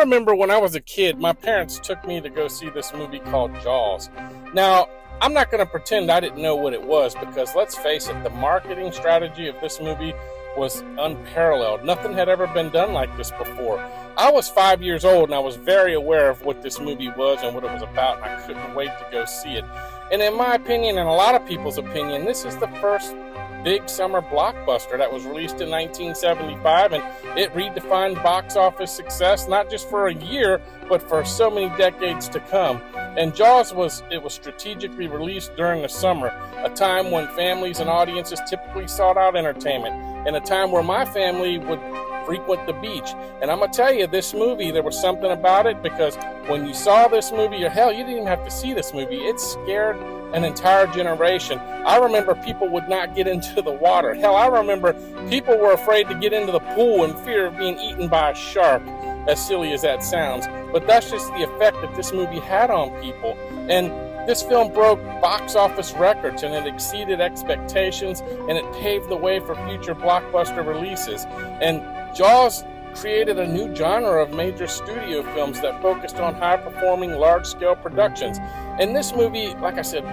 remember when I was a kid, my parents took me to go see this movie called Jaws. Now, I'm not going to pretend I didn't know what it was, because let's face it, the marketing strategy of this movie was unparalleled. Nothing had ever been done like this before. I was 5 years old, and I was very aware of what this movie was and what it was about, and I couldn't wait to go see it. And in my opinion, and a lot of people's opinion, this is the first big summer blockbuster that was released in 1975, and it redefined box office success, not just for a year, but for so many decades to come. And Jaws was strategically released during the summer, a time when families and audiences typically sought out entertainment, and a time where my family would frequent the beach. And I'm going to tell you, this movie, there was something about it, because when you saw this movie, or hell, you didn't even have to see this movie, it scared an entire generation. I remember people would not get into the water. Hell, I remember people were afraid to get into the pool in fear of being eaten by a shark, as silly as that sounds. But that's just the effect that this movie had on people. And this film broke box office records, and it exceeded expectations, and it paved the way for future blockbuster releases. And Jaws created a new genre of major studio films that focused on high-performing, large-scale productions. And this movie, like I said,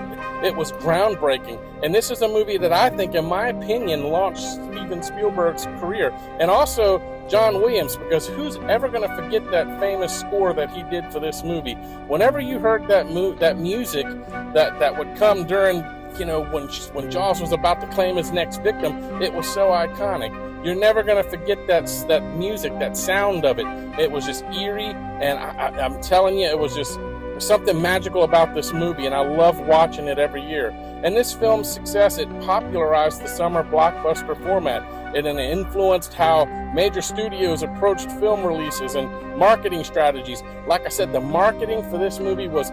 it was groundbreaking. And this is a movie that I think, in my opinion, launched Steven Spielberg's career. And also John Williams, because who's ever going to forget that famous score that he did for this movie? Whenever you heard that music that would come during, when Jaws was about to claim his next victim, it was so iconic. You're never going to forget that music, that sound of it. It was just eerie, and I'm telling you, it was just something magical about this movie, and I love watching it every year. And this film's success, it popularized the summer blockbuster format, and it influenced how major studios approached film releases and marketing strategies. Like I said, the marketing for this movie was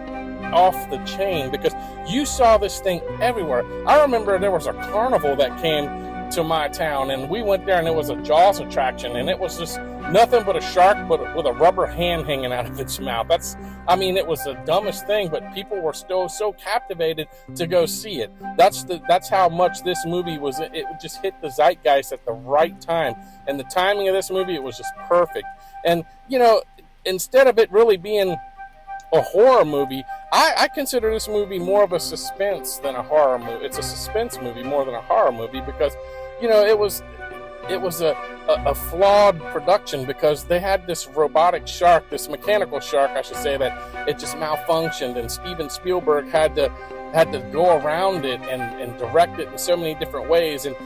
off the chain, because you saw this thing everywhere. I remember there was a carnival that came to my town, and we went there, and it was a Jaws attraction, and it was just nothing but a shark but with a rubber hand hanging out of its mouth. It was the dumbest thing, but people were still so captivated to go see it. That's how much this movie was. It just hit the zeitgeist at the right time, and the timing of this movie, it was just perfect. And instead of it really being a horror movie, I consider this movie more of a suspense than a horror movie. It's a suspense movie more than a horror movie, because it was a flawed production, because they had this robotic shark, this mechanical shark, I should say, that it just malfunctioned, and Steven Spielberg had to go around it and direct it in so many different ways. And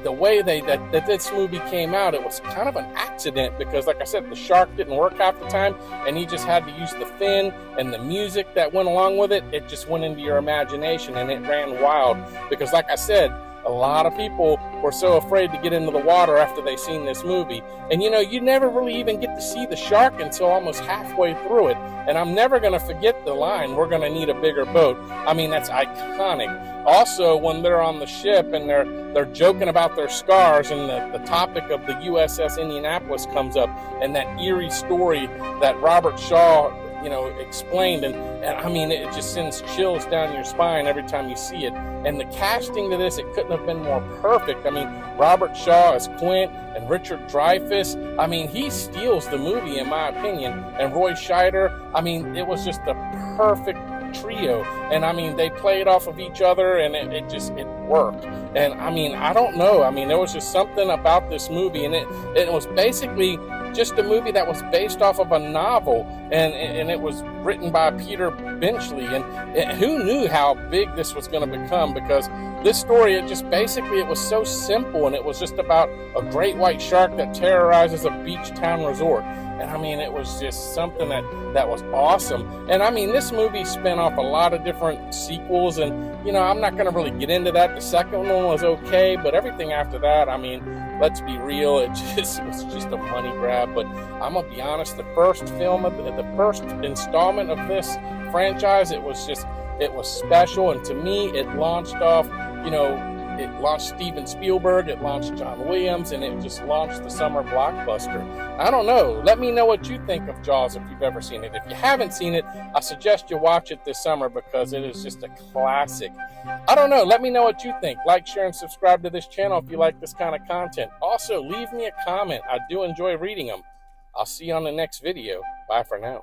the way that this movie came out, it was kind of an accident, because, like I said, the shark didn't work half the time, and he just had to use the fin, and the music that went along with it, it just went into your imagination, and it ran wild. Because, like I said, a lot of people were so afraid to get into the water after they seen this movie. And you never really even get to see the shark until almost halfway through it. And I'm never going to forget the line, "We're going to need a bigger boat." That's iconic. Also, when they're on the ship and they're joking about their scars, and the topic of the USS Indianapolis comes up, and that eerie story that Robert Shaw explained, and it just sends chills down your spine every time you see it. And the casting to this, it couldn't have been more perfect. Robert Shaw as Quint, and Richard Dreyfuss, he steals the movie, in my opinion. And Roy Scheider, it was just the perfect trio. And they played off of each other, and it worked. And I don't know, there was just something about this movie, and it was basically just a movie that was based off of a novel, and it was written by Peter Benchley, and who knew how big this was going to become, because this story, it was so simple, and it was just about a great white shark that terrorizes a beach town resort. And it was just something that was awesome. And this movie spun off a lot of different sequels, and I'm not going to really get into that. The second one was okay, but everything after that, let's be real, it was just a money grab. But I'm gonna be honest, the first installment of this franchise, it was special, and to me, it launched off, it launched Steven Spielberg, it launched John Williams, and it just launched the summer blockbuster. I don't know. Let me know what you think of Jaws if you've ever seen it. If you haven't seen it, I suggest you watch it this summer, because it is just a classic. I don't know. Let me know what you think. Like, share, and subscribe to this channel if you like this kind of content. Also, leave me a comment. I do enjoy reading them. I'll see you on the next video. Bye. Bye for now.